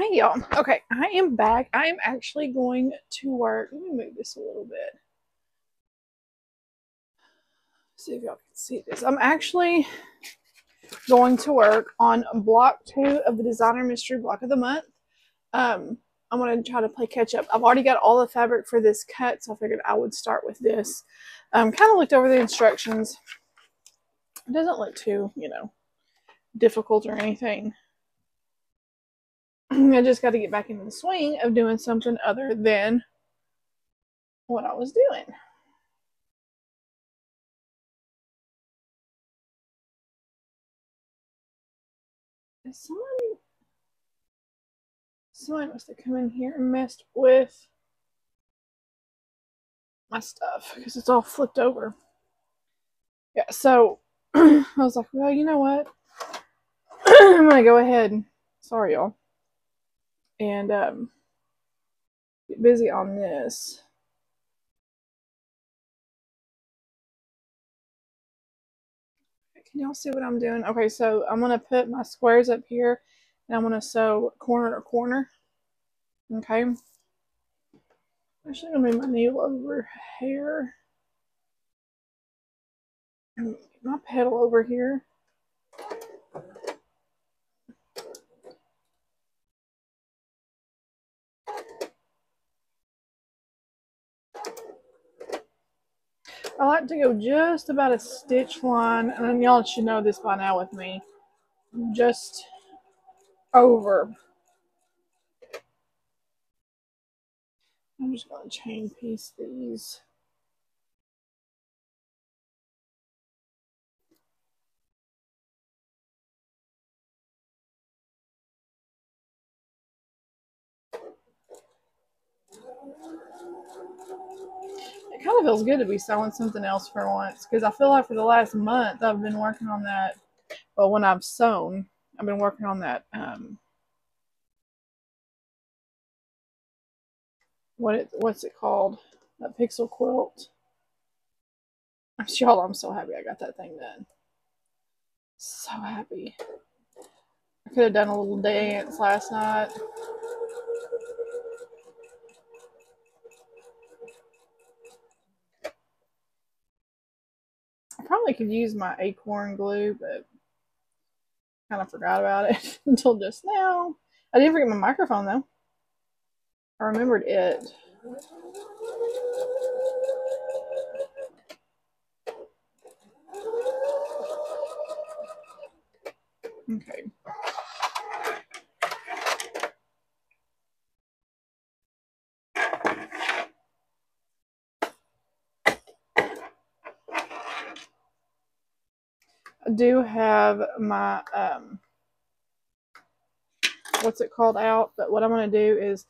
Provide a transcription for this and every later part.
Hey y'all. Okay, I am back. I am actually going to work. Let me move this a little bit. See if y'all can see this. I'm actually going to work on block 2 of the Designer Mystery Block of the Month. I'm going to try to play catch up. I've already got all the fabric for this cut, so I figured I would start with this. Kind of looked over the instructions. It doesn't look too, difficult or anything. I just got to get back into the swing of doing something other than what I was doing. Somebody must have come in here and messed with my stuff because it's all flipped over. Yeah, so I was like, well, you know what? I'm gonna go ahead. Sorry, y'all. And get busy on this. Can y'all see what I'm doing? Okay, so I'm gonna put my squares up here, and I'm gonna sew corner to corner. Okay. Actually, gonna move my needle over here. And my pedal over here. I like to go just about a stitch line, and y'all should know this by now with me. Just over. I'm just going to chain piece these. It kind of feels good to be sewing something else for once, because I feel like for the last month I've been working on that. Well, when I've sewn, I've been working on that. What's it called? That pixel quilt. I'm so happy I got that thing done. So happy. I could have done a little dance last night. I probably could use my acorn glue, but kind of forgot about it until just now. I didn't forget my microphone though. I remembered it. Okay. I do have my what's it called out, but what I'm going to do is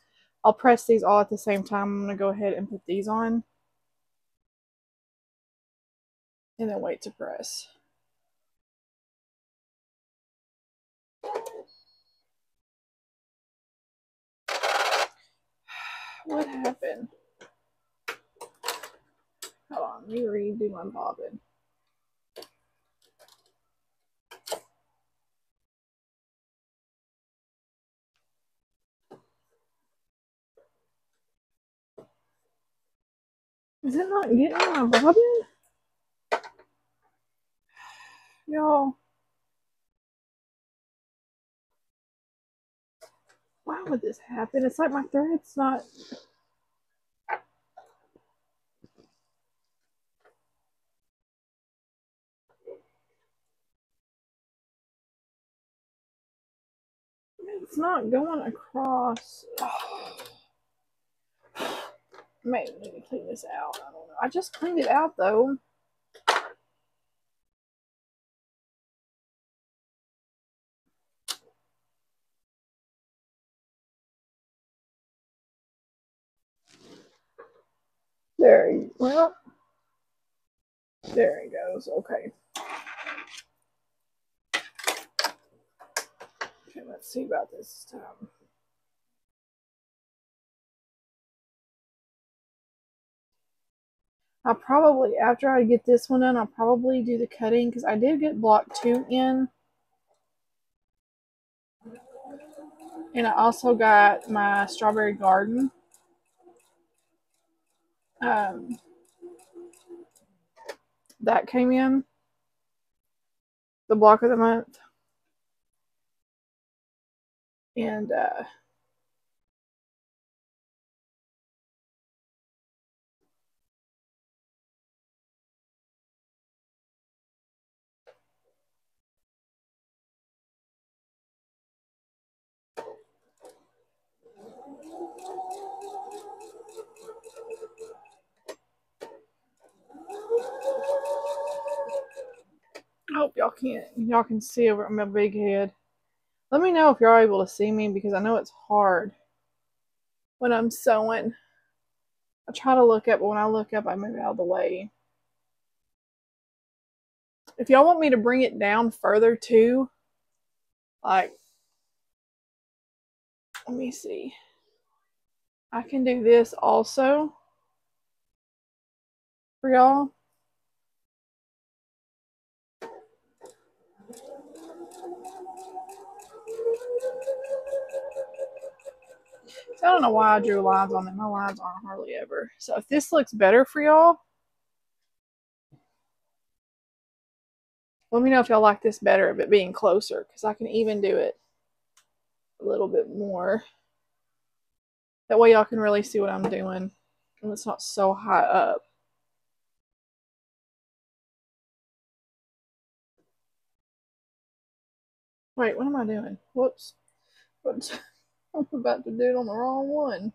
I'll press these all at the same time. I'm going to go ahead and put these on and then wait to press. What happened? Hold on, let me redo my bobbin. Is it not getting my bobbin? Y'all. Why would this happen? It's like my thread's not... It's not going across. Oh. Maybe I need to clean this out. I don't know. I just cleaned it out though. There he goes. Okay. Okay, let's see about this time. I'll probably, after I get this one done, I'll probably do the cutting because I did get block 2 in. And I also got my Strawberry Garden. That came in the block of the month. And I hope y'all can see over my big head. Let me know if you're able to see me, because I know it's hard when I'm sewing. I try to look up, but when I look up, I move out of the way. If y'all want me to bring it down further too, like, let me see. I can do this also for y'all. So I don't know why I drew lines on it. My lines aren't hardly ever. So if this looks better for y'all, let me know if y'all like this better of it being closer, because I can even do it a little bit more. That way y'all can really see what I'm doing, and it's not so high up. Wait, what am I doing? Whoops. I'm about to do it on the wrong one.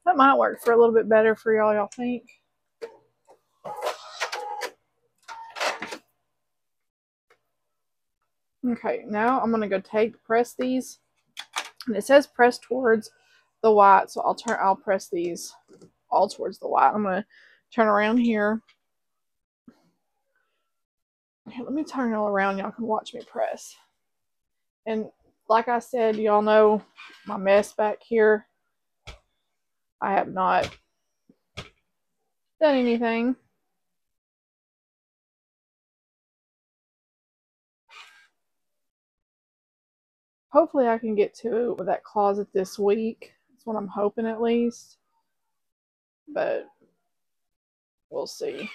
That might work for a little bit better for y'all think? Okay, now I'm gonna go press these, and it says press towards the white, so I'll press these all towards the white. I'm gonna turn around here. Here, let me turn it all around. Y'all can watch me press. And like I said, y'all know my mess back here. I have not done anything. Hopefully I can get to it with that closet this week. That's what I'm hoping, at least. But we'll see.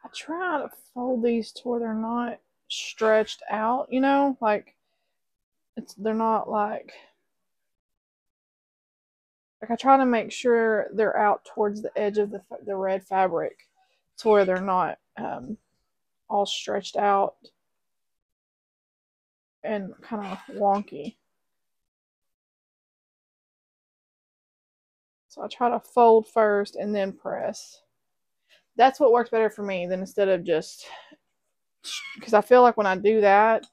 I try to fold these to where they're not stretched out, you know, like they're not like I try to make sure they're out towards the edge of the red fabric, to where they're not all stretched out and kind of wonky. So I try to fold first and then press. That's what works better for me than instead of just, because I feel like when I do that,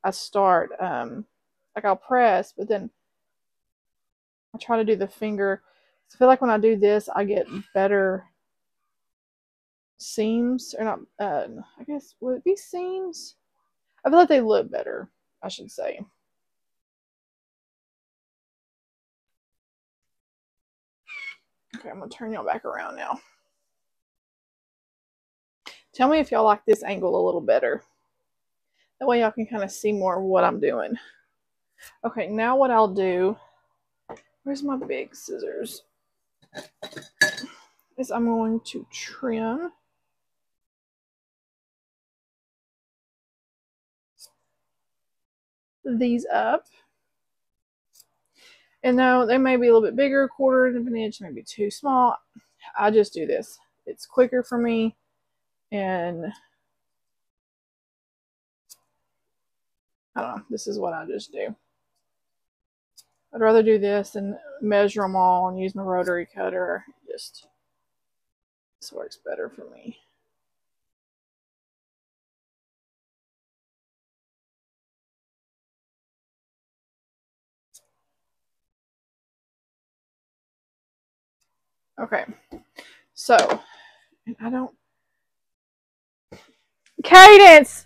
I start like I'll press, but then I try to do the finger. So I feel like when I do this, I get better seams, or not. I guess would it be seams? I feel like they look better, I should say. Okay, I'm gonna turn y'all back around now. Tell me if y'all like this angle a little better. That way y'all can kind of see more of what I'm doing. Okay, now what I'll do, where's my big scissors? Is I'm going to trim these up. And now they may be a little bit bigger, quarter of an inch, maybe too small. I just do this. It's quicker for me, and I don't know, this is what I just do. I'd rather do this than measure them all and use my rotary cutter. Just, this works better for me. Okay. So, and I don't. Cadence!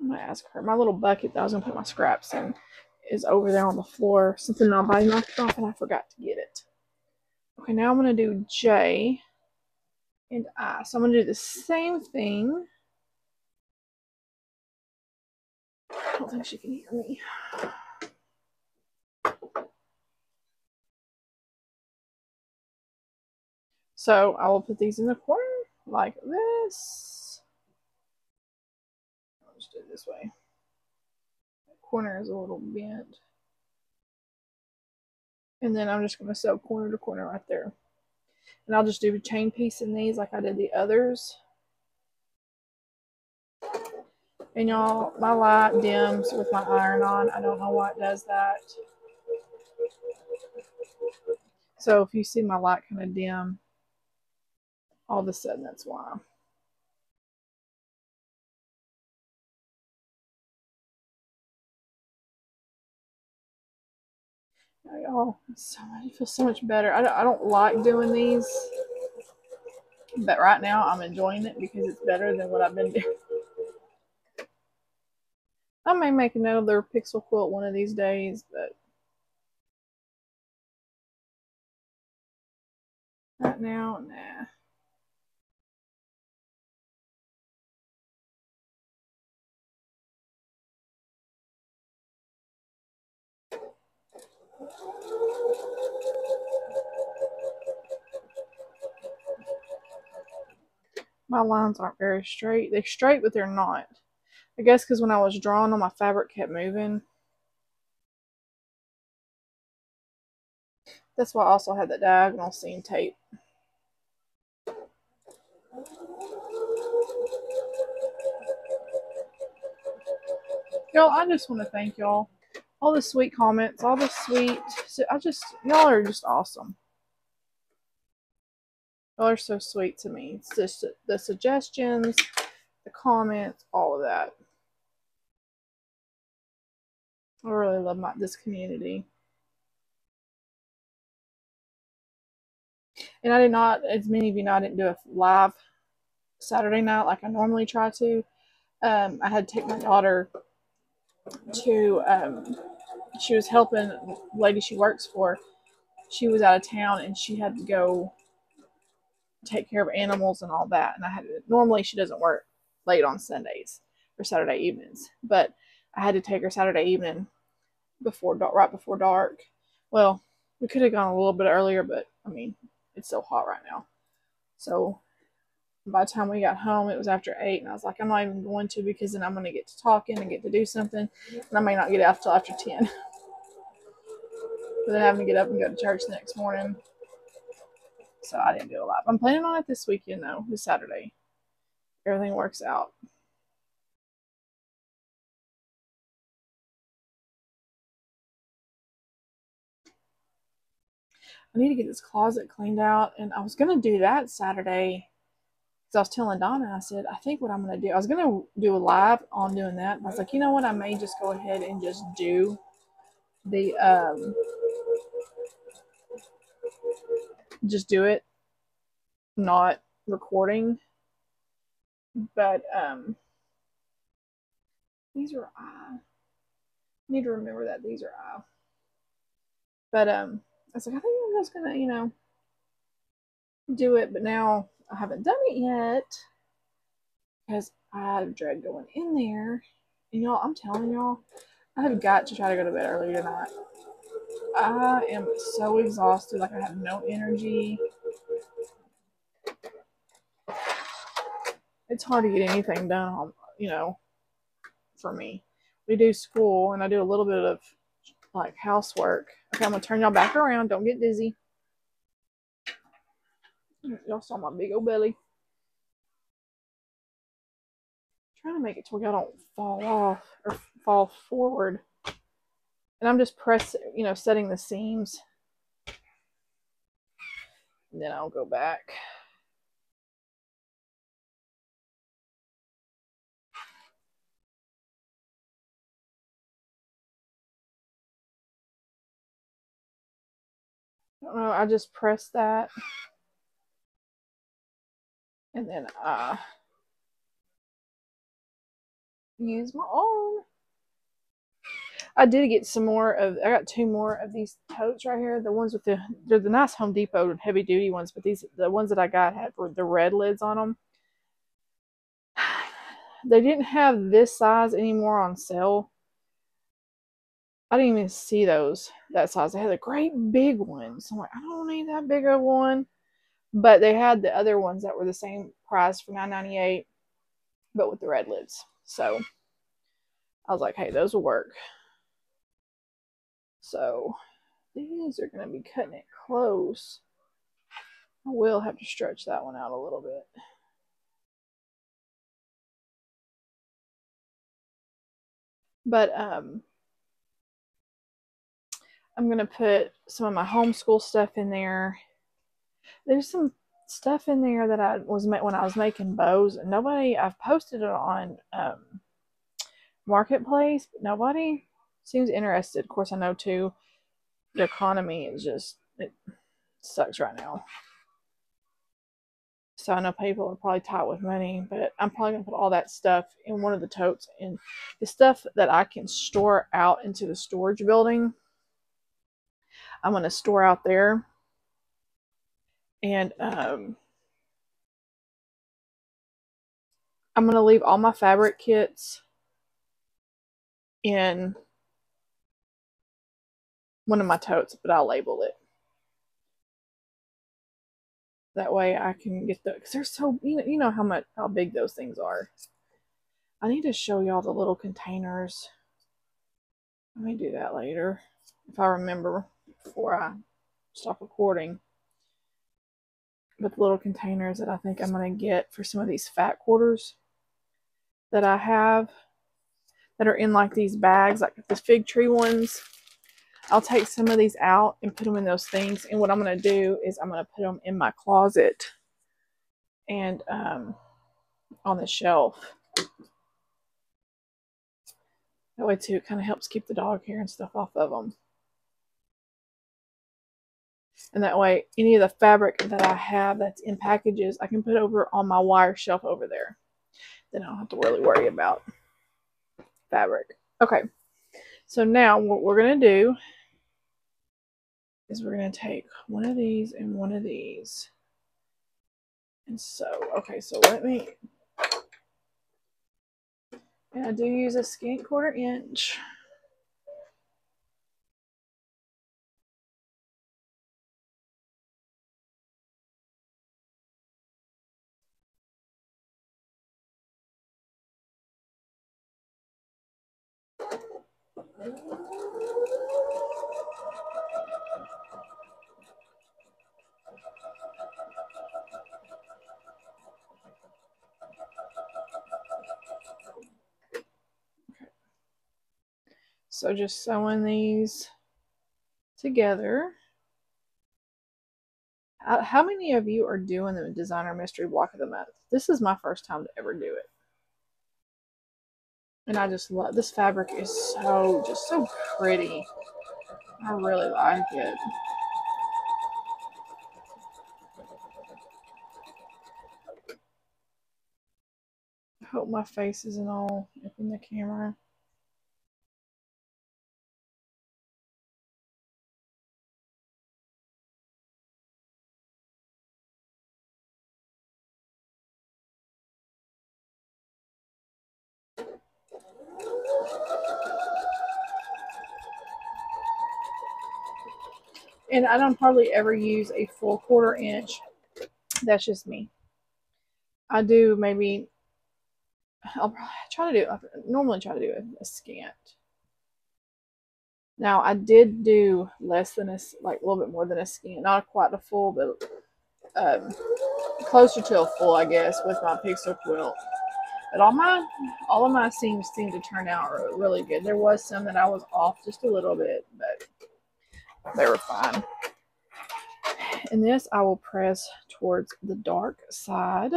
I'm going to ask her. My little bucket that I was going to put my scraps in is over there on the floor. Something nobody knocked off and I forgot to get it. Okay, now I'm going to do J and I. So I'm going to do the same thing. I don't think she can hear me. So I will put these in the corner like this. I'll just do it this way. The corner is a little bent. And then I'm just going to sew corner to corner right there. And I'll just do a chain piece in these like I did the others. And y'all, my light dims with my iron on. I don't know why it does that. So if you see my light kind of dim, all of a sudden that's why. Y'all, it feels so much better. I don't like doing these, but right now I'm enjoying it because it's better than what I've been doing. I may make another pixel quilt one of these days, but right now, nah. My lines aren't very straight. They're straight, but they're not. I guess because when I was drawing on, my fabric kept moving. That's why I also had that diagonal seam tape. Y'all, I just want to thank y'all. All the sweet comments, all the sweet. Y'all are just awesome. Y'all are so sweet to me. It's just the suggestions, the comments, all of that. I really love this community. And I did not, as many of you know, I didn't do a live Saturday night like I normally try to. I had to take my daughter to, she was helping the lady she works for. She was out of town and she had to go take care of animals and all that. And I had to, normally she doesn't work late on Sundays or Saturday evenings, but I had to take her Saturday evening right before dark. Well, we could have gone a little bit earlier, but I mean, it's so hot right now. So by the time we got home, it was after 8, and I was like, I'm not even going to because then I'm going to get to talking and get to do something, and I may not get out until after 10. But then having to get up and go to church the next morning. So I didn't do a lot. I'm planning on it this weekend, though, this Saturday. Everything works out. I need to get this closet cleaned out, and I was going to do that Saturday because I was telling Donna, I said, I think what I'm going to do, I was going to do a live on doing that. I was like, you know what, I may just go ahead and just do the, just do it, not recording. But, these are I need to remember that these are I. But, I was like, I think I'm just going to, do it. But now I haven't done it yet because I dread going in there. And y'all, I'm telling y'all, I have got to try to go to bed early tonight. I am so exhausted. Like I have no energy. It's hard to get anything done, for me. We do school and I do a little bit of like housework. Okay, I'm gonna turn y'all back around. Don't get dizzy. Y'all saw my big old belly. I'm trying to make it to where y'all don't fall off or fall forward. And I'm just setting the seams. And then I'll go back. I don't know, I just press that. And then I use my arm. I did get some more of, I got 2 more of these totes right here. The ones with they're the nice Home Depot heavy duty ones, but the ones that I got had the red lids on them. They didn't have this size anymore on sale. I didn't even see that size. They had the great big ones. I'm like, I don't need that big of one. But they had the other ones that were the same price for $9.98, but with the red lids. So I was like, hey, those will work. So these are going to be cutting it close. I will have to stretch that one out a little bit. But I'm going to put some of my homeschool stuff in there. There's some stuff in there that I was when I was making bows, and I've posted it on Marketplace, but nobody seems interested. Of course, I know too, the economy is just, it sucks right now. So I know people are probably tight with money, but I'm probably going to put all that stuff in one of the totes. And the stuff that I can store out into the storage building, I'm going to store out there. And I'm going to leave all my fabric kits in one of my totes, but I'll label it. That way I can get the, because they're so, you know how big those things are. I need to show y'all the little containers. Let me do that later, if I remember before I stop recording. But the little containers that I think I'm going to get for some of these fat quarters that I have that are in like these bags, like the fig tree ones. I'll take some of these out and put them in those things. And what I'm going to do is I'm going to put them in my closet and on the shelf. That way too, it kind of helps keep the dog hair and stuff off of them. And that way, any of the fabric that I have that's in packages, I can put over on my wire shelf over there. Then I don't have to really worry about fabric. Okay, so now what we're going to do is we're going to take one of these and one of these. And so, okay, so let me, and I do use a scant 1/4 inch. So just sewing these together. How many of you are doing the designer mystery block of the month? This is my first time to ever do it. And I just love, this fabric is just so pretty. I really like it. I hope my face isn't all up in the camera. And I don't hardly ever use a full 1/4 inch. That's just me. I do maybe, I'll try to do, I normally try to do a scant. Now I did do less than like a little bit more than a scant, not quite a full, but closer to a full, I guess, with my pixel quilt. But all of my seams seem to turn out really good. There was some that I was off just a little bit, but they were fine. And this I will press towards the dark side.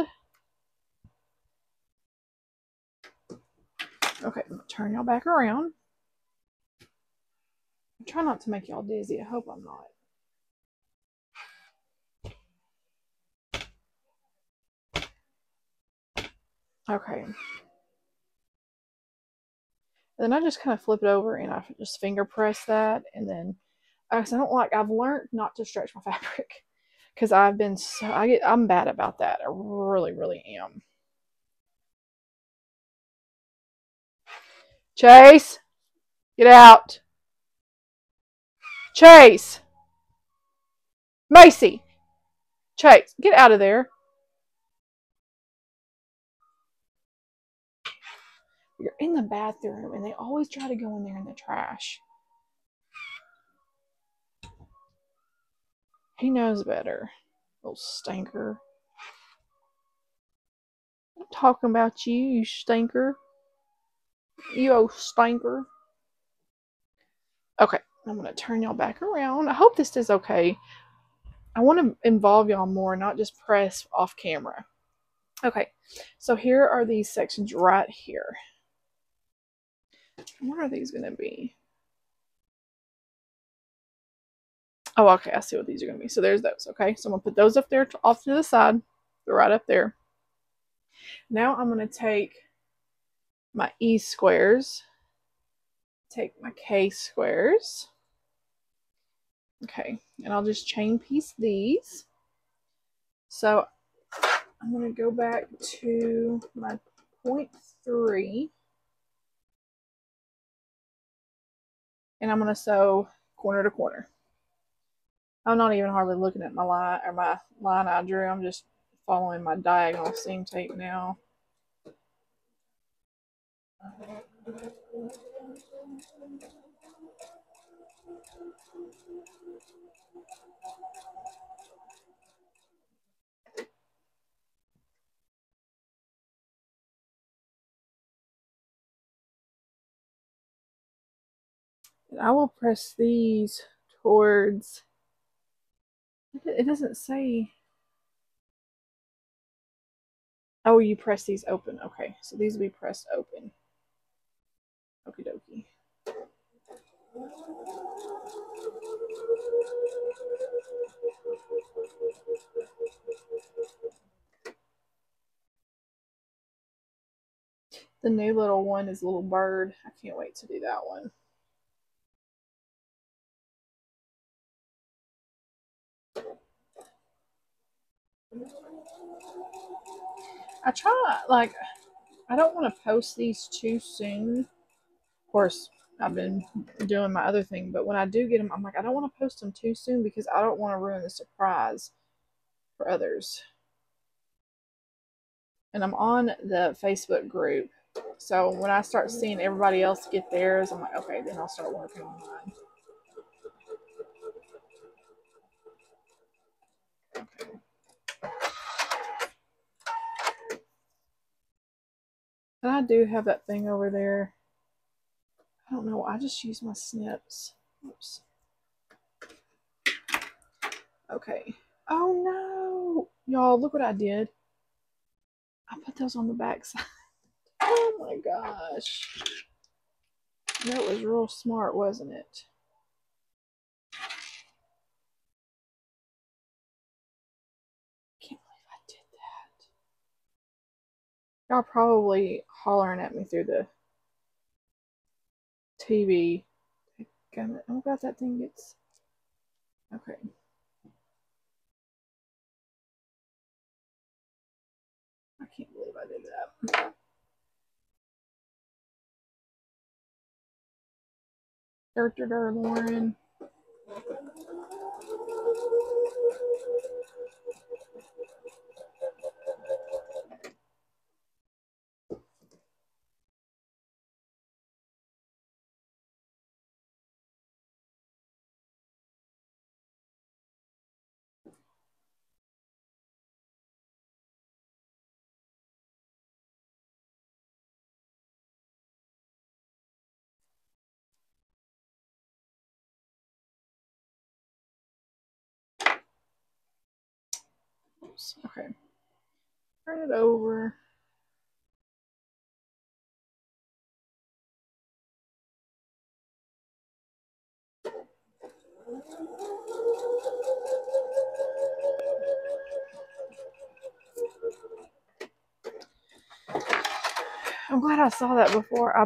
Okay, turn y'all back around. Try not to make y'all dizzy. I hope I'm not. Okay. And then I just kind of flip it over and I just finger press that. And then, I've learned not to stretch my fabric because I'm bad about that. I really, really am. Chase, get out. Chase, Macy, Chase, get out of there. You're in the bathroom and they always try to go in there in the trash. He knows better. Little stinker. I'm talking about you, you stinker. You old stinker. Okay, I'm going to turn y'all back around. I hope this is okay. I want to involve y'all more, not just press off camera. Okay, so here are these sections right here. What are these going to be? Oh, okay, I see what these are going to be. So there's those, okay? So I'm going to put those up there off to the side. They're right up there. Now I'm going to take my E squares, take my K squares. Okay, and I'll just chain piece these. So I'm going to go back to my 0.3 and I'm going to sew corner to corner. I'm not even hardly looking at my line I drew. I'm just following my diagonal seam tape now. And I will press these towards, it doesn't say. Oh, you press these open. Okay, so these will be pressed open. Okie dokie. The new little one is Little Bird. I can't wait to do that one. I try, like, I don't want to post these too soon. Of course, I've been doing my other thing, but when I do get them, I'm like, I don't want to post them too soon because I don't want to ruin the surprise for others. And I'm on the Facebook group, so when I start seeing everybody else get theirs, I'm like, okay, then I'll start working on mine. Okay. And I do have that thing over there. I don't know. I just use my snips. Oops. Okay. Oh no. Y'all, look what I did. I put those on the back side. Oh my gosh. That was real smart, wasn't it? I can't believe I did that. Y'all probably hollering at me through the TV. Oh god, that thing gets... Okay. I can't believe I did that. Lauren. Oops. Okay. Turn it over. I'm glad I saw that before I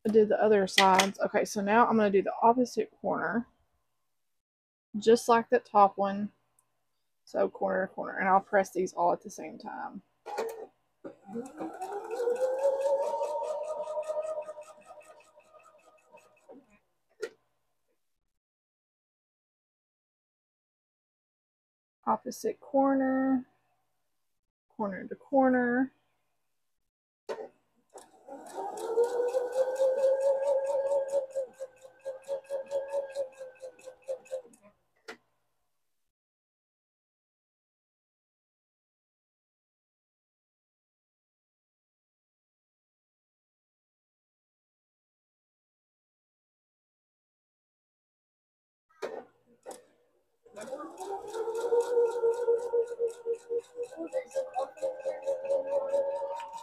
did the other sides. Okay, so now I'm going to do the opposite corner, just like that top one. So corner to corner, and I'll press these all at the same time. Opposite corner, corner to corner.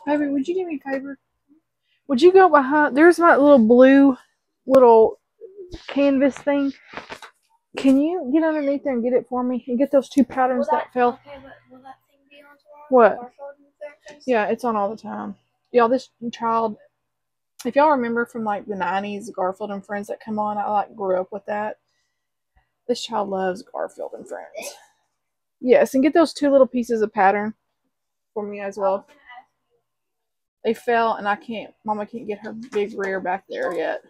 Baby, would you do me a favor? Would you go behind? There's my little blue little canvas thing. Can you get underneath there and get it for me and get those two patterns that fell? Okay, but will that thing be on tomorrow? What? Yeah, it's on all the time. Y'all, this child, if y'all remember from like the 90s, Garfield and Friends that come on, I like grew up with that. This child loves Garfield and Friends. Yes, and get those two little pieces of pattern for me as well. They fell and Mama can't get her big rear back there yet.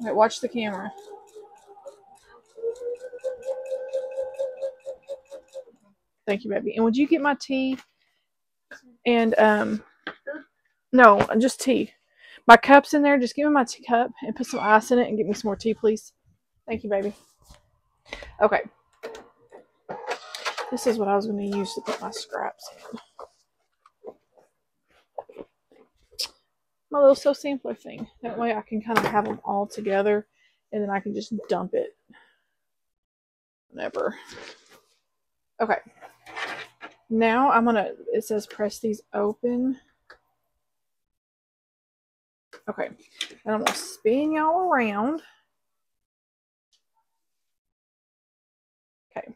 Okay, watch the camera. Thank you, baby. And would you get my tea? And, no, just tea. My cup's in there. Just give me my tea cup and put some ice in it and get me some more tea, please. Thank you, baby. Okay. This is what I was going to use to put my scraps in. My little So Sampler thing. That way I can kind of have them all together and then I can just dump it whenever. Okay. Now I'm going to, it says press these open. Okay. And I'm going to spin y'all around. Okay.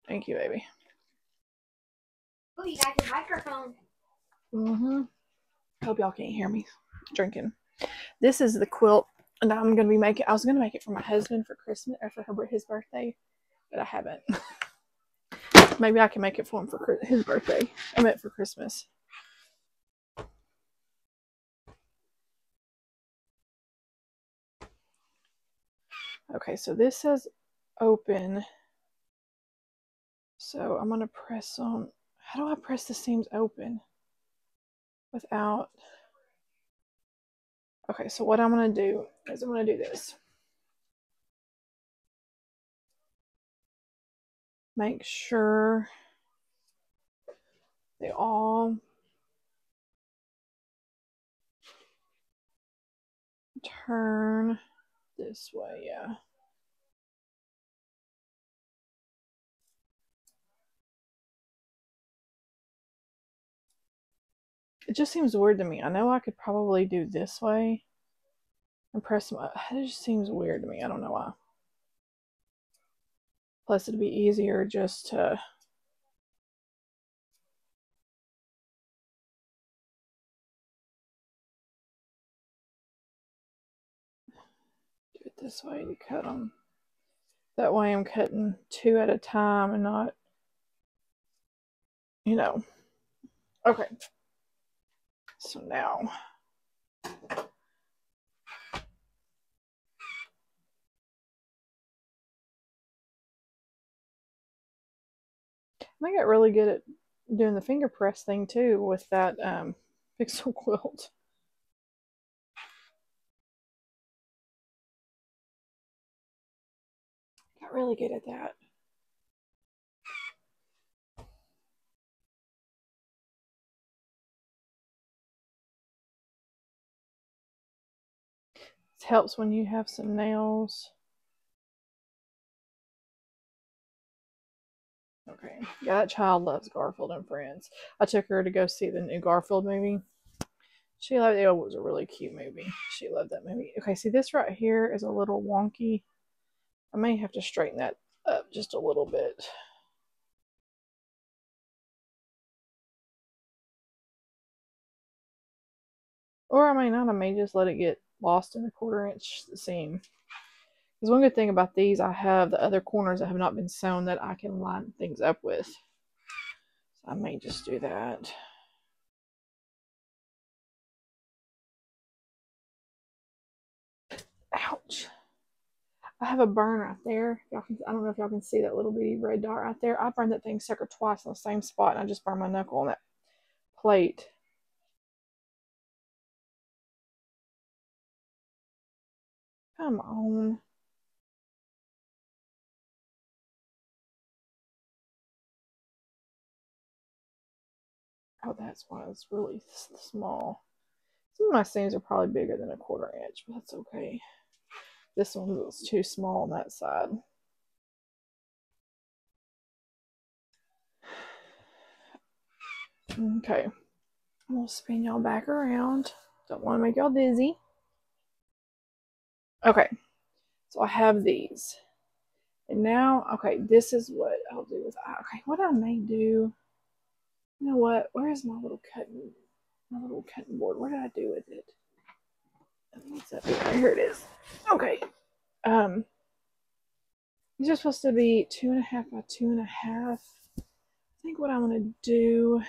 Thank you, baby. Oh, you got your microphone. Mm-hmm. Hope y'all can't hear me drinking. This is the quilt, and I'm gonna be making. I was gonna make it for my husband for Christmas or for his birthday, but I haven't. Maybe I can make it for him for his birthday. I meant for Christmas. Okay, so this says open. So I'm gonna press on. How do I press the seams open without? Okay, so what I'm going to do is I'm going to do this. Make sure they all turn this way, yeah. It just seems weird to me. I know I could probably do this way and press them up. It just seems weird to me. I don't know why. Plus, it'd be easier just to do it this way to cut them. That way I'm cutting two at a time and not, you know. Okay. So now I got really good at doing the finger press thing too with that pixel quilt. Got really good at that. It helps when you have some nails. Okay. Yeah, that child loves Garfield and Friends. I took her to go see the new Garfield movie. She loved it. It was a really cute movie. She loved that movie. Okay, see this right here is a little wonky. I may have to straighten that up just a little bit. Or I may not, I may just let it get lost in a 1/4 inch seam. Because one good thing about these, I have the other corners that have not been sewn that I can line things up with. So I may just do that. Ouch. I have a burn right there. Y'all can, I don't know if y'all can see that little bitty red dot right there. I burned that thing sucker twice on the same spot, and I just burned my knuckle on that plate. Come on. Oh, that's why it's really small. Some of my seams are probably bigger than a 1/4 inch, but that's okay. This one was too small on that side. Okay. I'm going to spin y'all back around. Don't want to make y'all dizzy. Okay. So I have these. And now, okay, this is what I'll do with, okay, what I may do, you know what, where is my little cutting board? What did I do with it? I think it's up here. Here it is. Okay. These are supposed to be 2.5 by 2.5. I think what I'm going to do,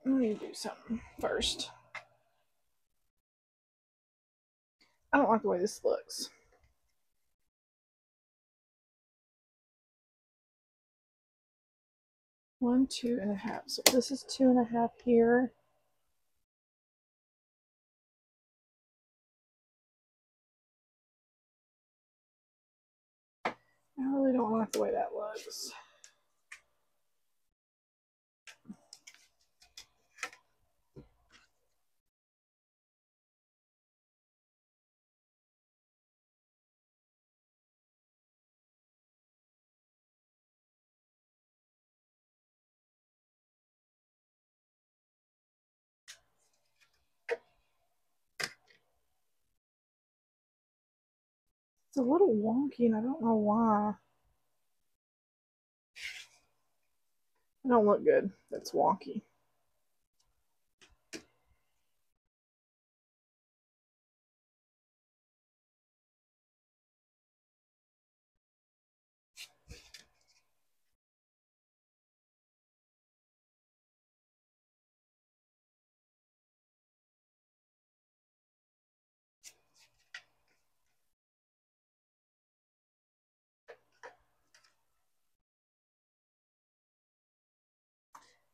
let me do something first. I don't like the way this looks. One, 2.5. So this is 2.5 here. I really don't like the way that looks. It's a little wonky and I don't know why. It don't look good. That's wonky.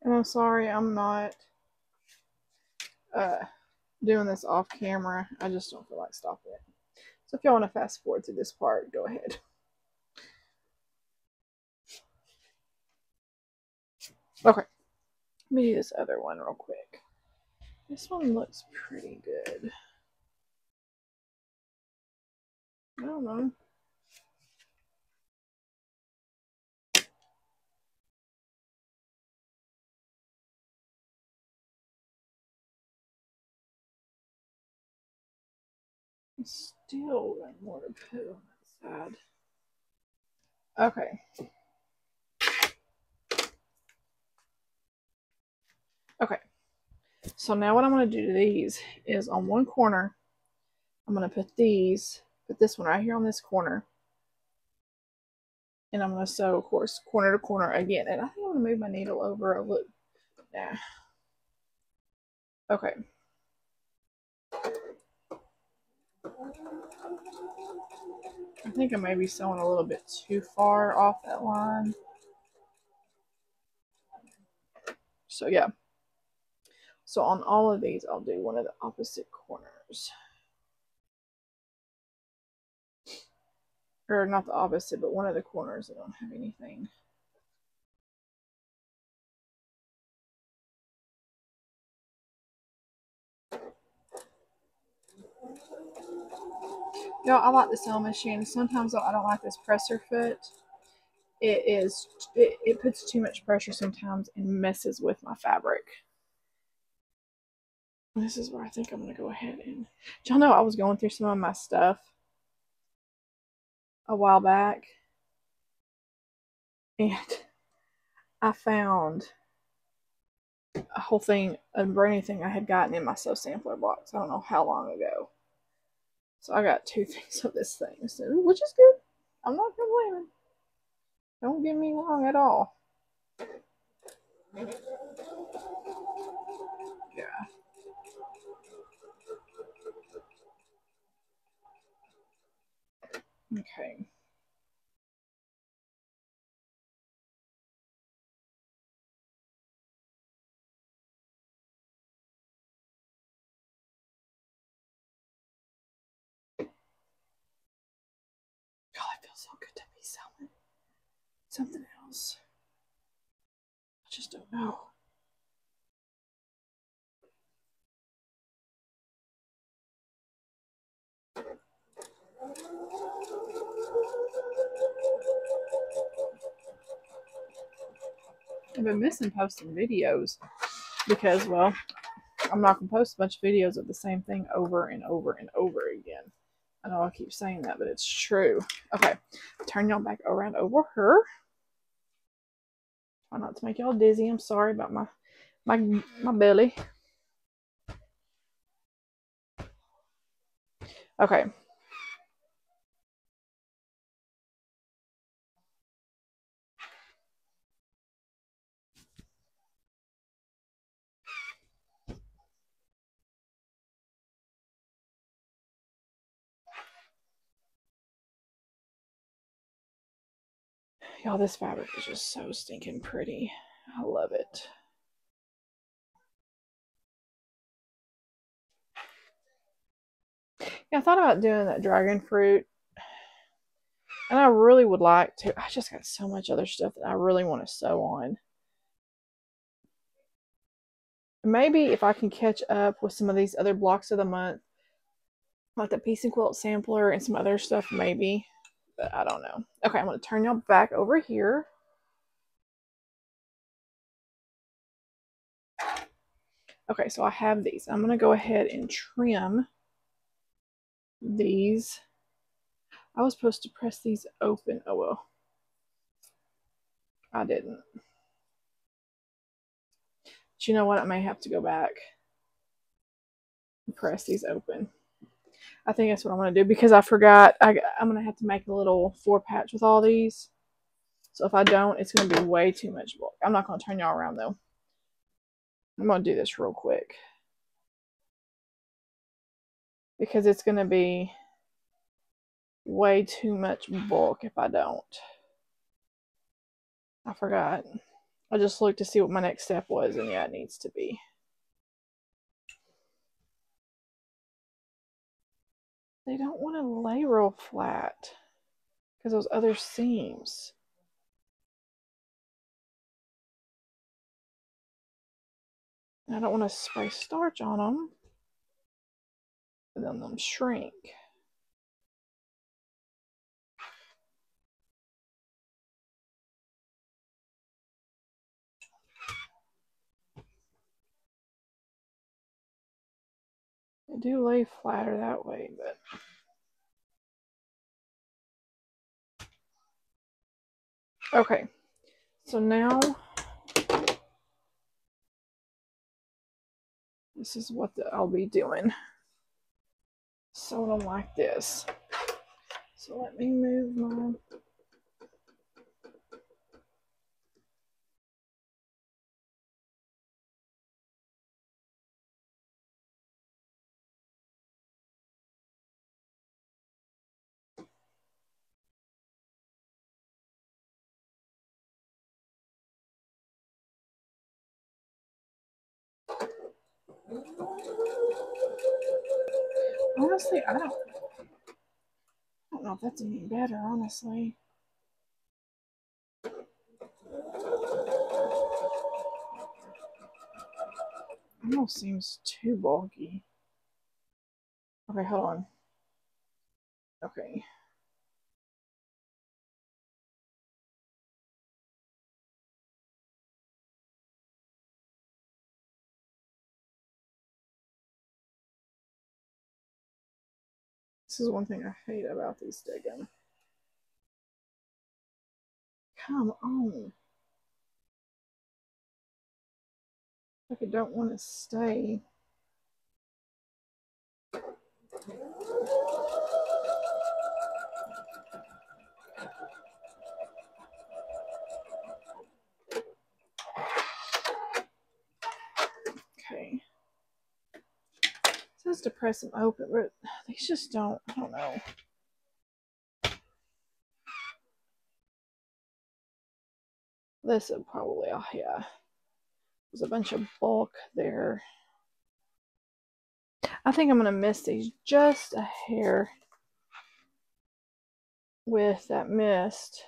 And I'm sorry I'm not doing this off camera. I just don't feel like stopping it. So if y'all want to fast forward to this part, go ahead. Okay. Let me do this other one real quick. This one looks pretty good. I don't know. I still got more to put on that side. Okay. Okay. So now what I'm going to do to these is on one corner, I'm going to put this one right here on this corner. And I'm going to sew, of course, corner to corner again. And I think I'm going to move my needle over a little. Yeah. Okay. I think I may be sewing a little bit too far off that line. So yeah. So on all of these, I'll do one of the opposite corners. Or not the opposite, but one of the corners that don't have anything. Y'all, I like the sewing machine. Sometimes I don't like this presser foot. It puts too much pressure sometimes and messes with my fabric. This is where I think I'm going to go ahead and... Y'all know I was going through some of my stuff a while back. And I found a whole thing, a brand new thing I had gotten in my Sew Sampler box. I don't know how long ago. So I got 2 things of this thing, so, which is good. I'm not complaining. Don't get me wrong at all. Yeah. Okay. God, it feels so good to be selling something else. I just don't know. I've been missing posting videos because, well, I'm not going to post a bunch of videos of the same thing over and over and over again. I know I keep saying that, but it's true. Okay, turn y'all back around over her. Try not to make y'all dizzy. I'm sorry about my belly. Okay. Y'all, this fabric is just so stinking pretty. I love it. Yeah, I thought about doing that dragon fruit. And I really would like to. I just got so much other stuff that I really want to sew on. Maybe if I can catch up with some of these other blocks of the month, like the Piece and Quilt sampler and some other stuff, maybe. But I don't know. Okay, I'm going to turn y'all back over here. Okay, so I have these. I'm going to go ahead and trim these. I was supposed to press these open. Oh, well. I didn't. But you know what? I may have to go back and press these open. I think that's what I'm going to do because I forgot. I'm going to have to make a little 4-patch with all these. So if I don't, it's going to be way too much bulk. I'm not going to turn y'all around though. I'm going to do this real quick. Because it's going to be way too much bulk if I don't. I forgot. I just looked to see what my next step was, and yeah, it needs to be. They don't want to lay real flat because those other seams. And I don't want to spray starch on them, and then them shrink. They do lay flatter that way, but okay. So now this is what I'll be doing. Sewing them like this. So let me move my honestly, I don't know if that's any better, honestly. Almost seems too bulky. Okay, hold on. Okay. This is one thing I hate about these digging. Come on. Like I don't want to stay. Okay. It says to press them open, but these just don't, I don't know. This would probably, oh yeah. There's a bunch of bulk there. I think I'm going to miss these just a hair with that mist.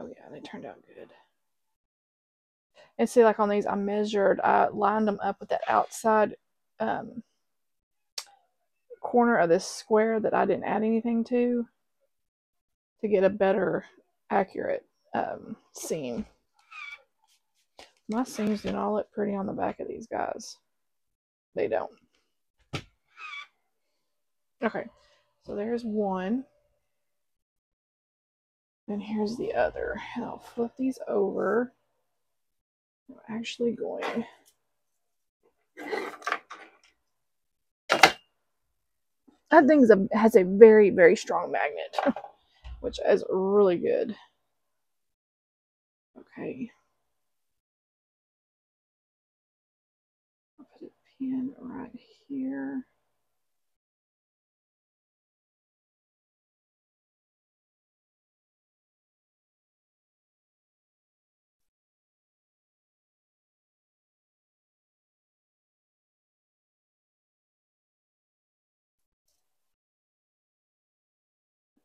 Oh yeah, they turned out good. And see, like on these, I lined them up with that outside corner of this square that I didn't add anything to get a better, accurate seam. My seams do not look pretty on the back of these guys. They don't. Okay, so there's one. And here's the other. And I'll flip these over. I'm actually going. That thing has a very, very strong magnet, which is really good. Okay. I'll put a pin right here.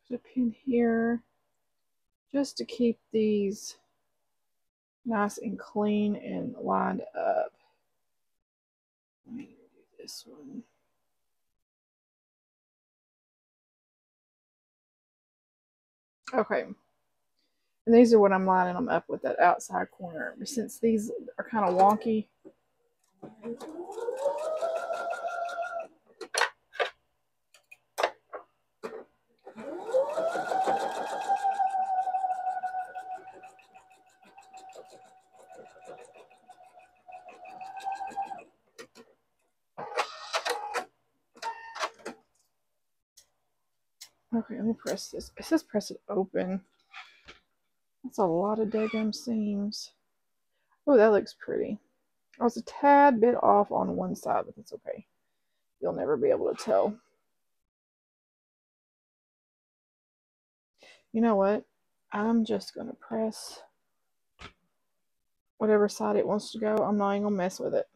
Put a pin here just to keep these nice and clean and lined up. Let me do this one. Okay. And these are what I'm lining them up with, that outside corner. But since these are kind of wonky, okay, let me press this. It says press it open. That's a lot of daggum seams. Oh, that looks pretty. I was a tad bit off on one side, but that's okay. You'll never be able to tell. You know what? I'm just going to press whatever side it wants to go. I'm not even going to mess with it.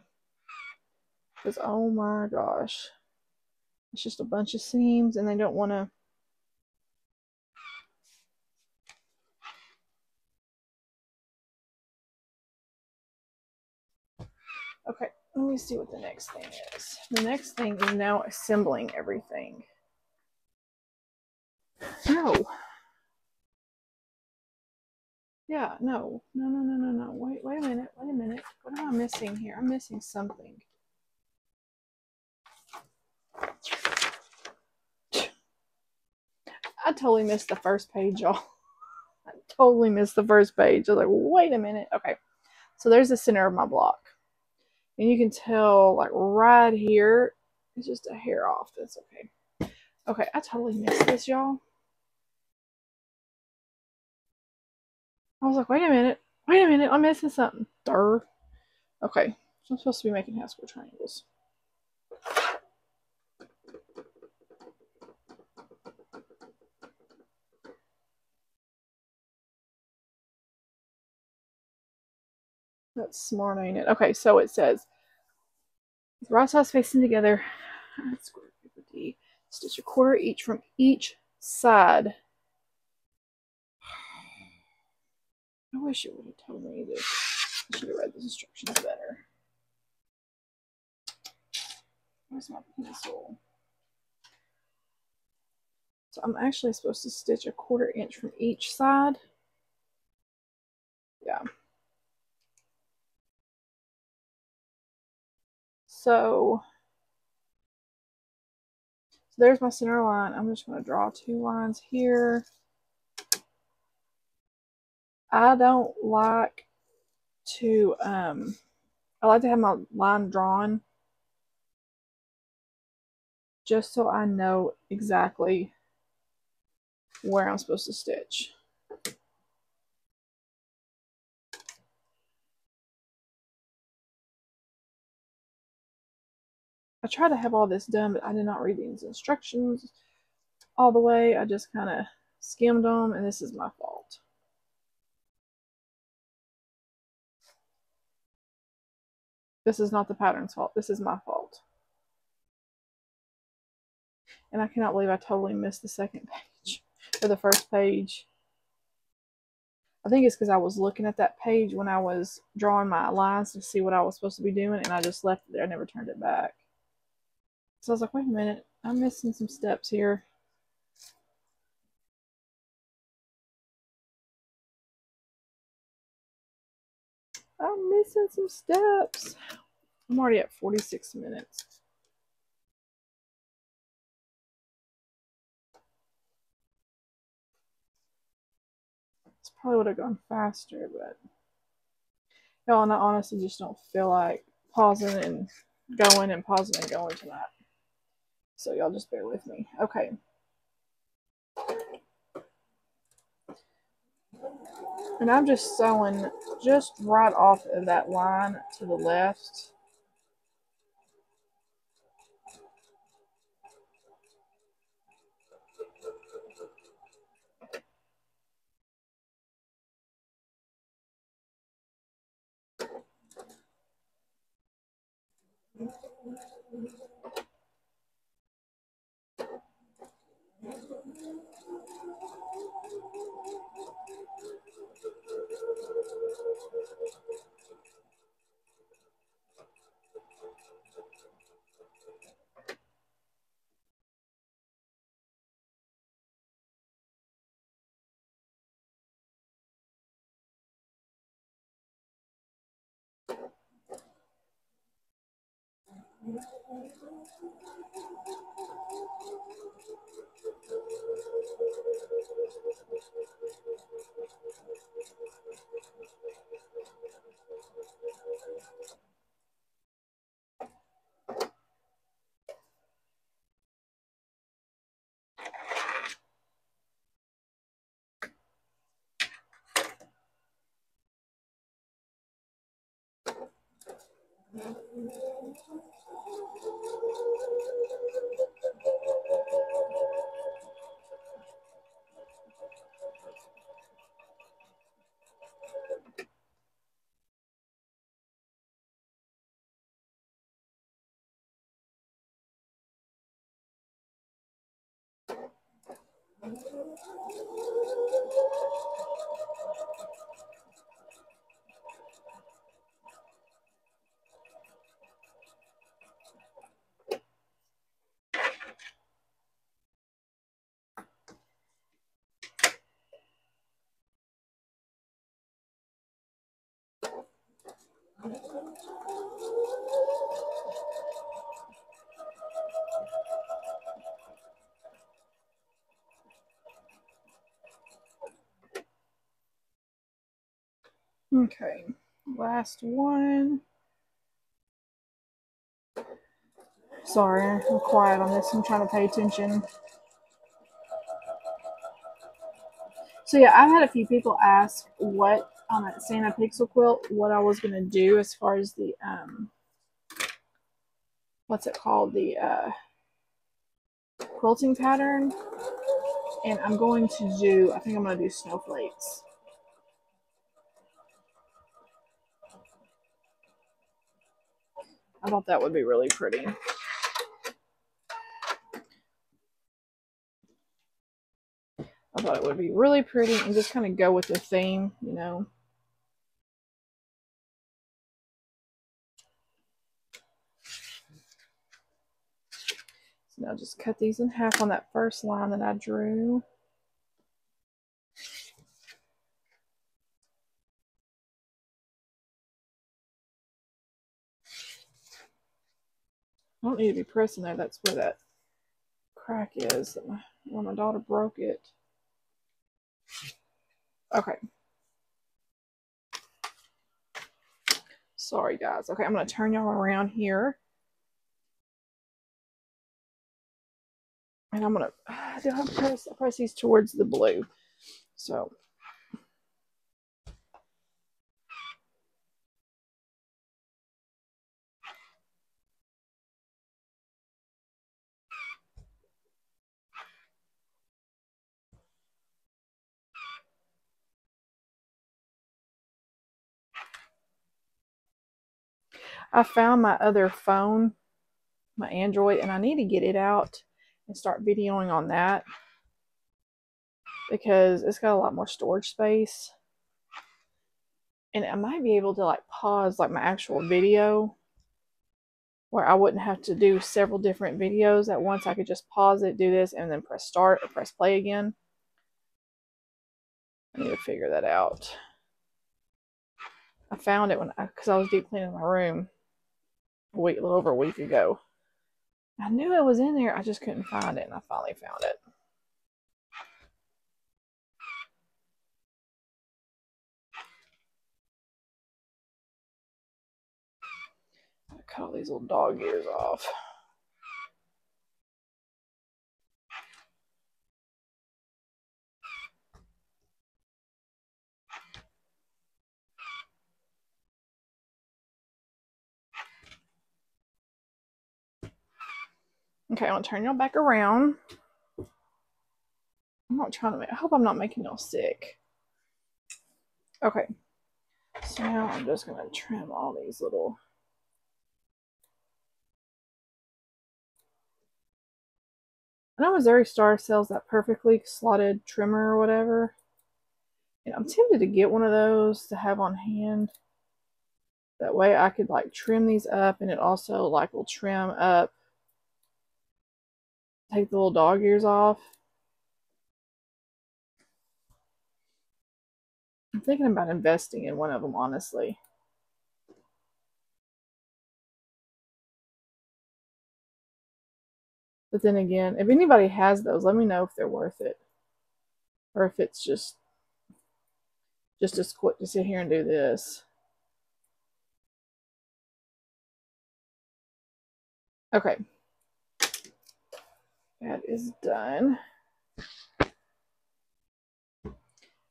Because, oh my gosh. It's just a bunch of seams, and they don't want to. Okay, let me see what the next thing is. The next thing is now assembling everything. No. Yeah, no. No. Wait a minute. What am I missing here? I'm missing something. I totally missed the first page, y'all. I totally missed the first page. I was like, wait a minute. Okay. So there's the center of my block. And you can tell, like, right here, it's just a hair off. That's okay. Okay, I totally missed this, y'all. I was like, wait a minute, I'm missing something. Durr. Okay, so I'm supposed to be making half square triangles. That's smart, ain't it? Okay, so it says, with right sides facing together, square paper D, stitch a quarter each from each side. I wish it would have told me this. I should have read the instructions better. Where's my pencil? So I'm actually supposed to stitch a quarter inch from each side. Yeah. So there's my center line. I'm just going to draw 2 lines here. I don't like to, I like to have my line drawn just so I know exactly where I'm supposed to stitch. I try to have all this done, but I did not read these instructions all the way. I just kind of skimmed them, and this is my fault. This is not the pattern's fault. This is my fault. And I cannot believe I totally missed the second page, or the first page. I think it's because I was looking at that page when I was drawing my lines to see what I was supposed to be doing, and I just left it there. I never turned it back. So I was like, wait a minute, I'm missing some steps here. I'm missing some steps. I'm already at 46 minutes. This probably would have gone faster, but y'all, and I honestly just don't feel like pausing and going tonight. So y'all just bear with me. Okay. And I'm just sewing just right off of that line to the left. Okay, last one. Sorry, I'm quiet on this. I'm trying to pay attention. So yeah, I've had a few people ask what on that Santa Pixel quilt, what I was gonna do as far as the what's it called, the quilting pattern, and I'm going to do. I think I'm gonna do snowflakes. I thought that would be really pretty. I thought it would be really pretty and just kind of go with the theme, you know. So now just cut these in half on that first line that I drew. don't need to be pressing there. That's where that crack is, where my daughter broke it. Okay. Sorry, guys. Okay, I'm going to turn y'all around here. And I'm going to press these towards the blue. So. I found my other phone, my Android, and I need to get it out and start videoing on that because it's got a lot more storage space. And I might be able to like pause like my actual video where I wouldn't have to do several different videos at once. I could just pause it, do this, and then press start or press play again. I need to figure that out. I found it because I was deep cleaning my room a little over a week ago. I knew it was in there. I just couldn't find it, and I finally found it. I cut all these little dog ears off. Okay, I'm gonna turn y'all back around. I'm not trying to I hope I'm not making y'all sick. Okay. So now I'm just gonna trim all these little. I know Missouri Star sells that perfectly slotted trimmer or whatever. And I'm tempted to get one of those to have on hand. That way I could like trim these up, and it also like will trim up, take the little dog ears off. I'm thinking about investing in one of them, honestly. But then again, if anybody has those, let me know if they're worth it. Or if it's just as quick to sit here and do this. Okay. That is done.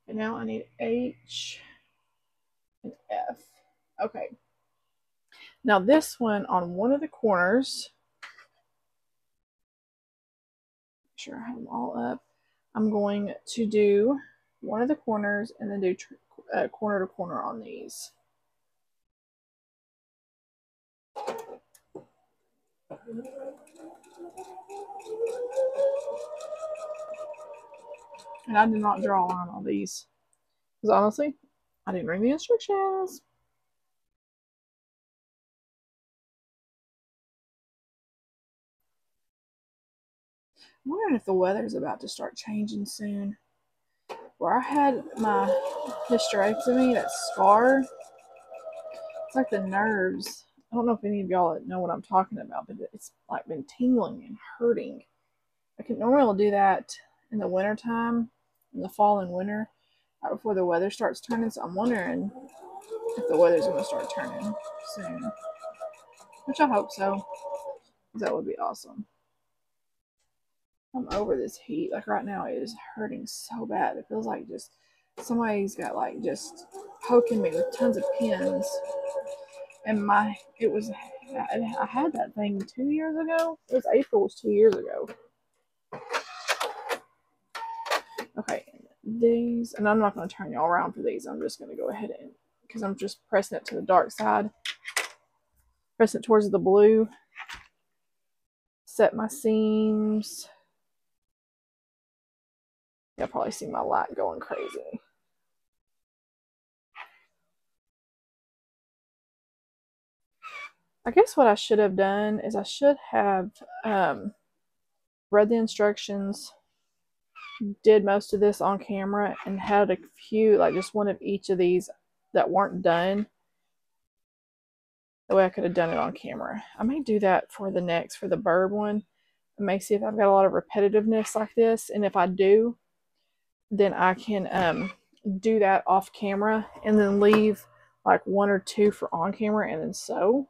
And now I need H and F. Okay. Now this one on one of the corners, make sure I have them all up. I'm going to do one of the corners and then do corner to corner on these. And I did not draw a line on these. Because honestly, I didn't read the instructions. I'm wondering if the weather's about to start changing soon. Where I had my hysterectomy, that scar, it's like the nerves. I don't know if any of y'all know what I'm talking about, but it's like been tingling and hurting. I can normally do that in the wintertime, in the fall and winter, right before the weather starts turning. So I'm wondering if the weather's going to start turning soon, which I hope so. That would be awesome. I'm over this heat. Like right now, it is hurting so bad. It feels like just somebody's got like just poking me with tons of pins. And I had that thing 2 years ago. It was April, was 2 years ago. Okay, these, and I'm not going to turn y'all around for these. I'm just going to go ahead and, because I'm just pressing it to the dark side. Pressing it towards the blue. Set my seams. You'll probably see my light going crazy. I guess what I should have done is I should have read the instructions, did most of this on camera, and had a few, like just one of each of these that weren't done. That way I could have done it on camera. I may do that for the bird one. I may see if I've got a lot of repetitiveness like this. And if I do, then I can do that off camera and then leave like 1 or 2 for on camera and then sew.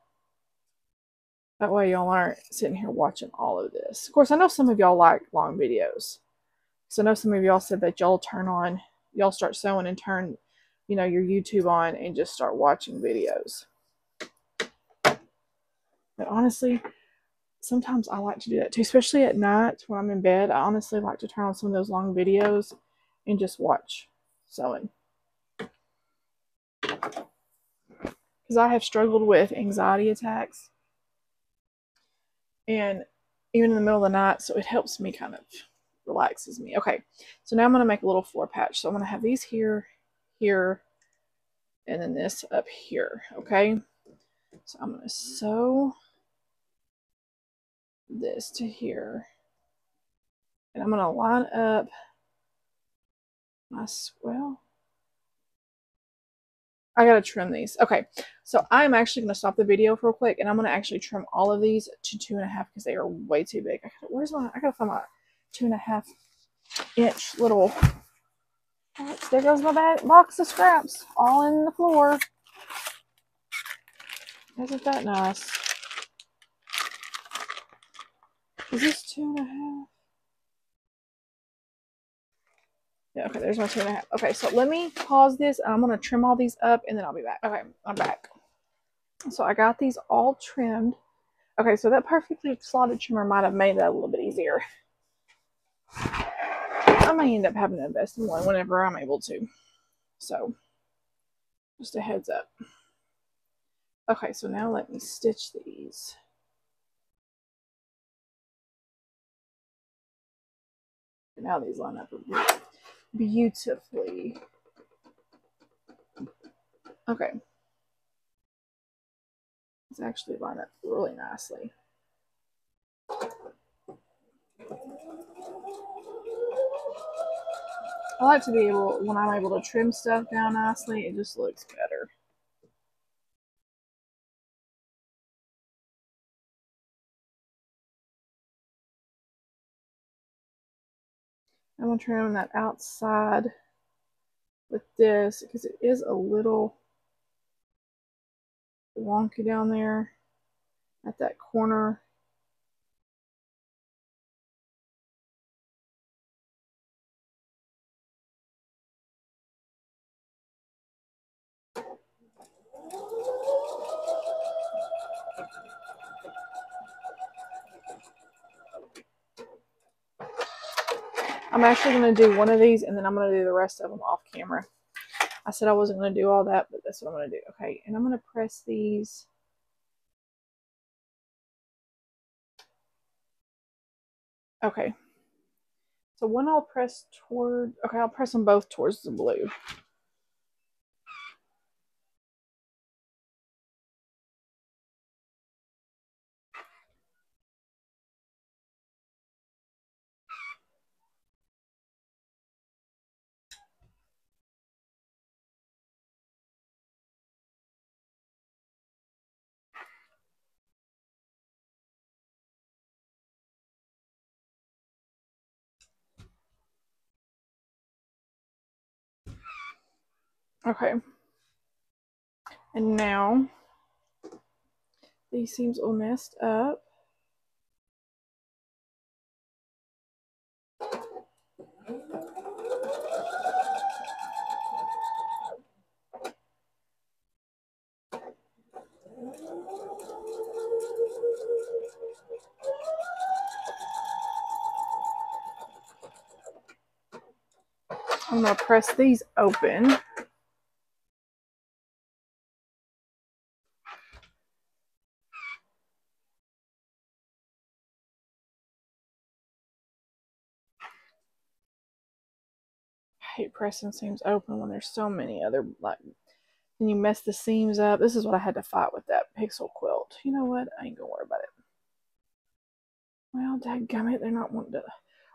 That way y'all aren't sitting here watching all of this. Of course, I know some of y'all like long videos. So I know some of y'all said that y'all start sewing and turn, your YouTube on and just start watching videos. But honestly, sometimes I like to do that too, especially at night when I'm in bed. I honestly like to turn on some of those long videos and just watch sewing. Because I have struggled with anxiety attacks. And even in the middle of the night, so it helps me, kind of relaxes me. Okay, so now I'm going to make a little floor patch. So I'm going to have these here, here, and then this up here, okay? So I'm going to sew this to here. And I'm going to line up my swell. I got to trim these. Okay, so I'm actually going to stop the video real quick, and I'm going to actually trim all of these to 2.5 because they are way too big. I got to find my 2.5 inch little. Right, there goes my box of scraps, all in the floor. Isn't that nice? Is this 2.5? Yeah, okay, there's my 2.5. Okay, so let me pause this, and I'm going to trim all these up, and then I'll be back. Okay, I'm back. So I got these all trimmed. Okay, so that perfectly slotted trimmer might have made that a little bit easier. I may end up having to invest in one whenever I'm able to. So, just a heads up. Okay, so now let me stitch these. Now these line up beautifully. Okay. These actually line up really nicely. I like to be able, when I'm able to trim stuff down nicely, it just looks better. I'm going to trim that outside with this because it is a little wonky down there at that corner. I'm actually going to do one of these and then I'm going to do the rest of them off camera. I said I wasn't going to do all that, but that's what I'm going to do. Okay, and I'm going to press these. Okay. So one I'll press toward, okay, I'll press them both towards the blue. Okay. And now these seams all messed up. I'm going to press these open. I hate pressing seams open when there's so many other, like, and you mess the seams up. This is what I had to fight with that pixel quilt. You know what? I ain't going to worry about it. Well, dadgummit, they're not wanting to.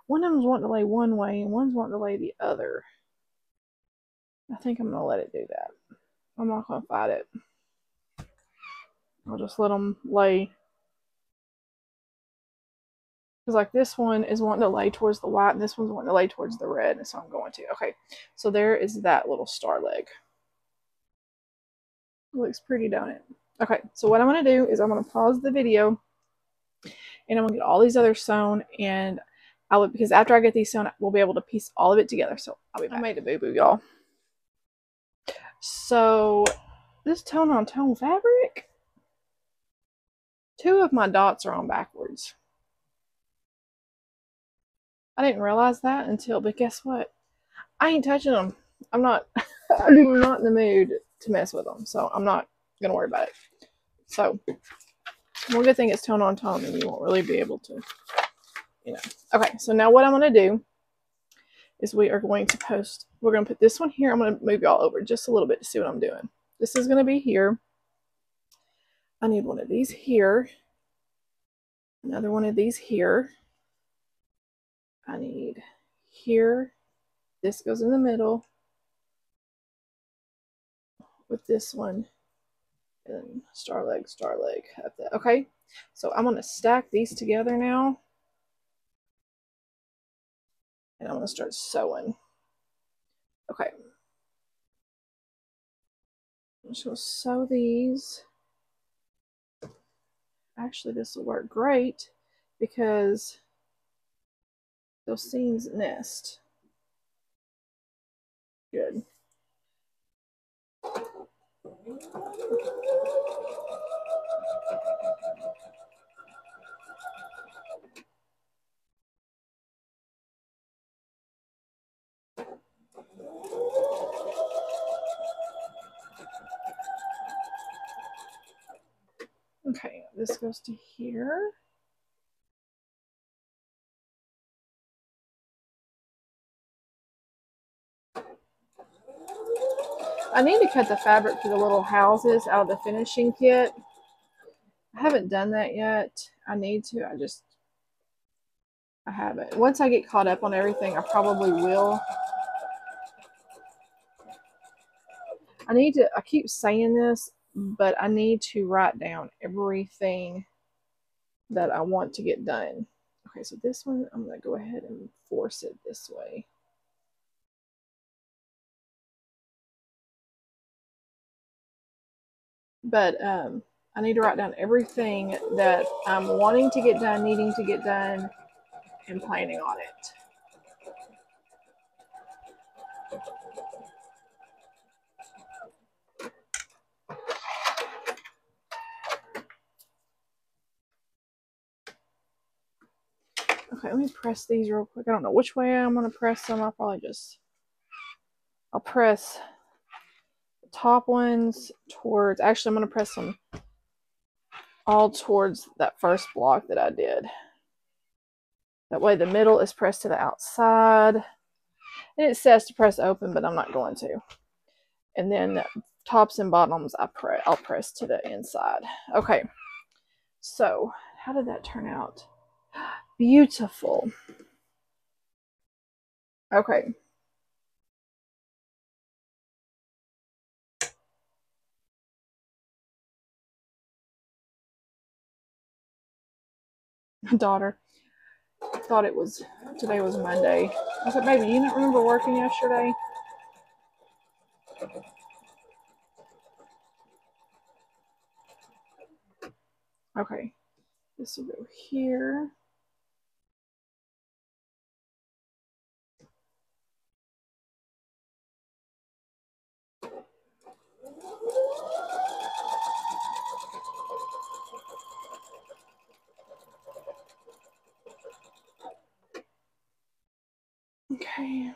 One of them's wanting to lay one way and one's wanting to lay the other. I think I'm going to let it do that. I'm not going to fight it. I'll just let them lay. Because like this one is wanting to lay towards the white and this one's wanting to lay towards the red. And so I'm going to. Okay, so there is that little star leg. It looks pretty, don't it? Okay, so what I'm going to do is I'm going to pause the video and I'm going to get all these others sewn, and because after I get these sewn, we'll be able to piece all of it together. So I'll be back. I made a boo-boo, y'all. So this tone on tone fabric, 2 of my dots are on backwards. I didn't realize that but guess what? I ain't touching them. I'm not in the mood to mess with them, so I'm not gonna worry about it. So one good thing it's tone on tone, and you won't really be able to, Okay, so now what I'm gonna do is we're going to put this one here. I'm gonna move y'all over just a little bit to see what I'm doing. This is gonna be here. I need one of these here. Another one of these here. I need here. This goes in the middle with this one. And star leg. Okay, so I'm going to stack these together now. And I'm going to start sewing. Okay. I'm just going to sew these. Actually, this will work great because those seams nest. Good. Okay, this goes to here. I need to cut the fabric for the little houses out of the finishing kit. I haven't done that yet. I need to. I haven't. Once I get caught up on everything, I probably will. I keep saying this, but I need to write down everything that I want to get done. Okay, so this one, I'm going to go ahead and force it this way. But I need to write down everything that I'm wanting to get done, needing to get done, and planning on it. Okay, let me press these real quick. I don't know which way I'm going to press them. I'll press the top ones towards, actually I'm going to press them all towards that first block that I did. That way the middle is pressed to the outside. And it says to press open, but I'm not going to. And then tops and bottoms, I'll press to the inside. Okay, so how did that turn out? Beautiful. Okay. My daughter thought today was Monday. I said, baby, you don't remember working yesterday? Okay, this will go here. Okay.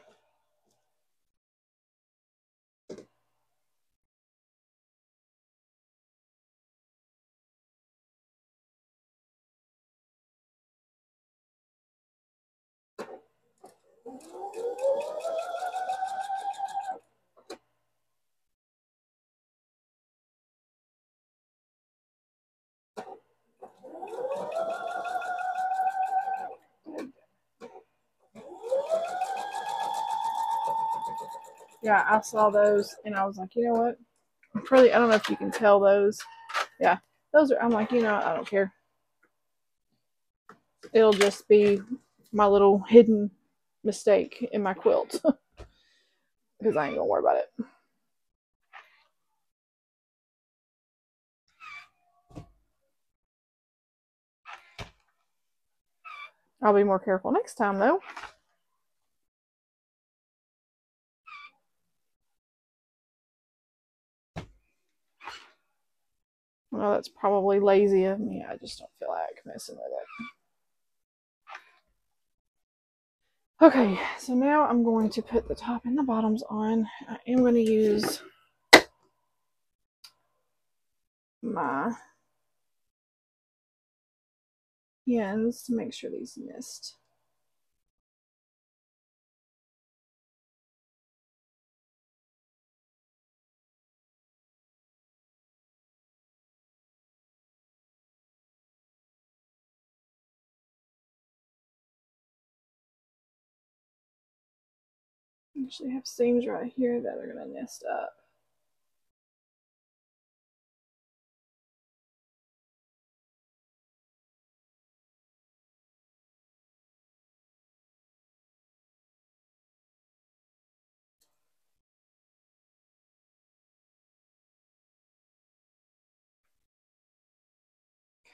Yeah, I saw those and I was like, you know what? I don't know if you can tell those. Yeah, those are, I'm like, you know, I don't care. It'll just be my little hidden mistake in my quilt because I ain't gonna worry about it. I'll be more careful next time though. Well, that's probably lazy of me. I just don't feel like messing with it. Okay, so now I'm going to put the top and the bottoms on. I am going to use my pins to make sure these missed. I actually have seams right here that are going to nest up.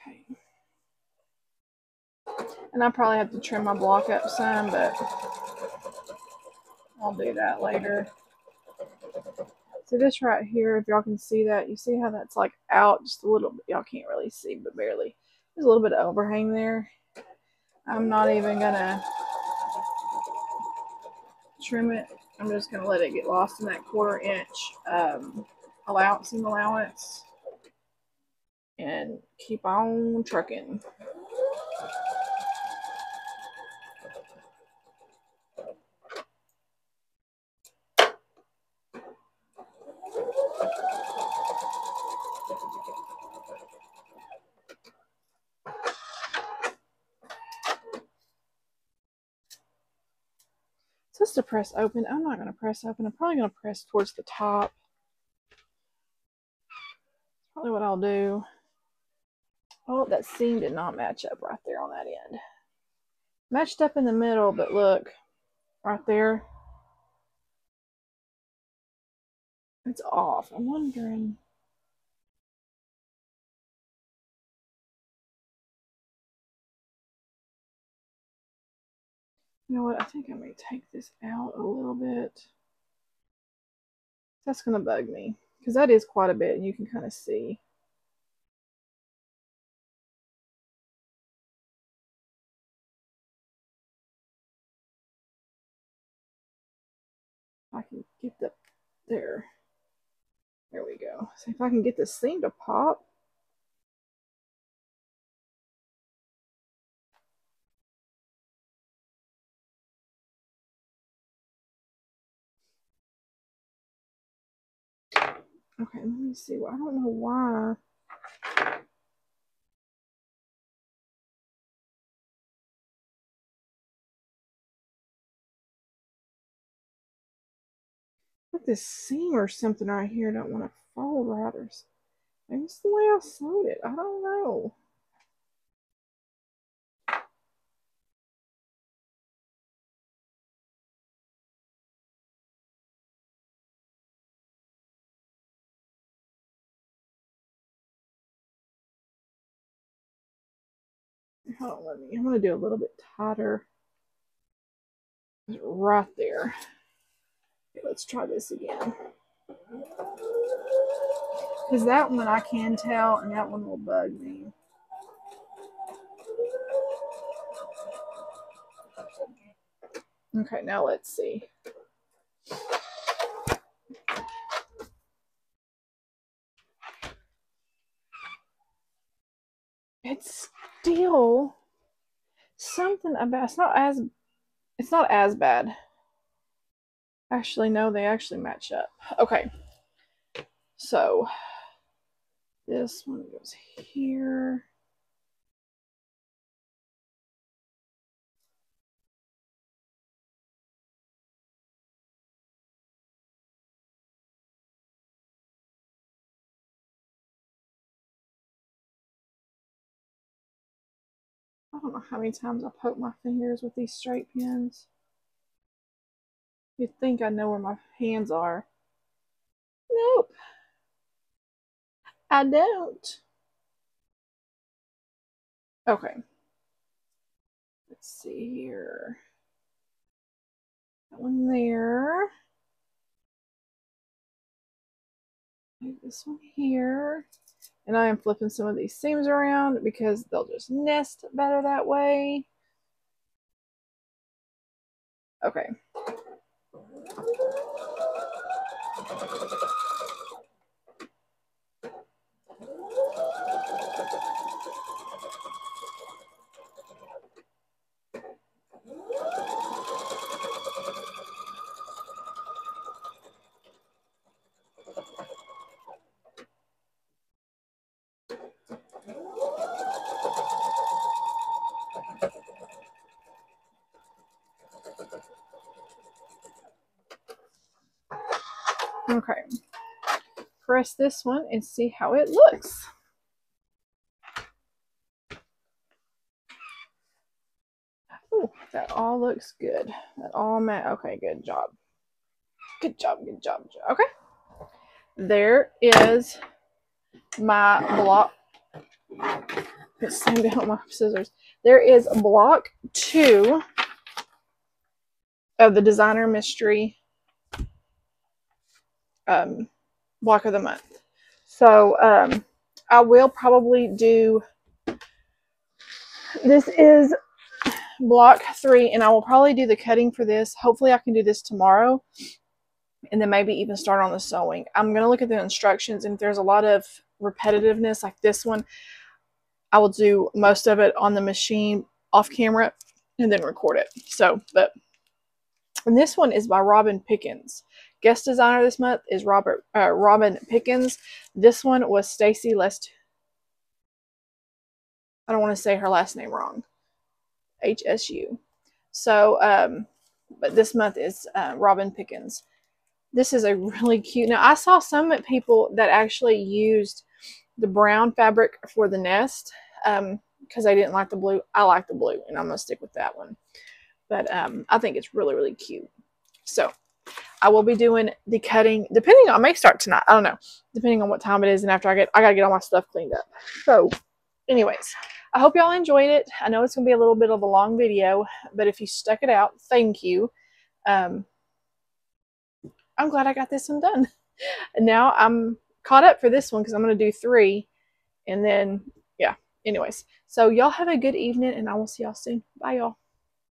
Okay. And I probably have to trim my block up some, but I'll do that later. So this right here, if y'all can see that, you see how that's like out just a little bit. Y'all can't really see, but barely. There's a little bit of overhang there. I'm not even gonna trim it. I'm just gonna let it get lost in that 1/4 inch seam allowance and keep on trucking. Just to press open, I'm not going to press open. I'm probably going to press towards the top. That's probably what I'll do. Oh, that seam did not match up right there on that end. Matched up in the middle, but look, right there, it's off. I'm wondering. You know what? I think I may take this out a little bit. That's going to bug me because that is quite a bit, and you can kind of see. I can get the there. There we go. See if I can get this seam to pop. Okay, let me see. Well, I don't know why. Like this seam or something right here don't want to fold right, or maybe it's the way I sewed it. I don't know. Hold on, I'm gonna do a little bit tighter right there. Okay, let's try this again. Because that one I can tell, and that one will bug me. Okay, now let's see. It's still something about it's not as bad. Actually, no, they actually match up. Okay. So this one goes here. don't know how many times I poke my fingers with these straight pins. You'd think I know where my hands are. Nope. I don't. Okay. Let's see here. That one there. This one here. And I am flipping some of these seams around because they'll just nest better that way. Okay. Okay. Press this one and see how it looks. Ooh, that all looks good. That all okay, good job. Good job, good job. Okay. There is my block. Let's slam down my scissors. There is block 2 of the Designer Mystery block of the month. So I will probably do, this is block 3, and I will probably do the cutting for this. Hopefully I can do this tomorrow, and then maybe even start on the sewing. I'm going to look at the instructions, and if there's a lot of repetitiveness like this one, I will do most of it on the machine off camera and then record it. So, and this one is by Robin Pickens. Guest designer this month is Robin Pickens. This one was Stacy Lest. I don't want to say her last name wrong. HSU. So, but this month is Robin Pickens. This is a really cute. Now, I saw some people that actually used the brown fabric for the nest because they didn't like the blue. I like the blue, and I'm going to stick with that one. But I think it's really, really cute. So, I will be doing the cutting, depending on, I may start tonight. I don't know. Depending on what time it is and after I got to get all my stuff cleaned up. So, anyways, I hope y'all enjoyed it. I know it's going to be a little bit of a long video, but if you stuck it out, thank you. I'm glad I got this one done. And now I'm caught up for this one because I'm going to do 3. And then, yeah, anyways. So y'all have a good evening, and I will see y'all soon. Bye, y'all.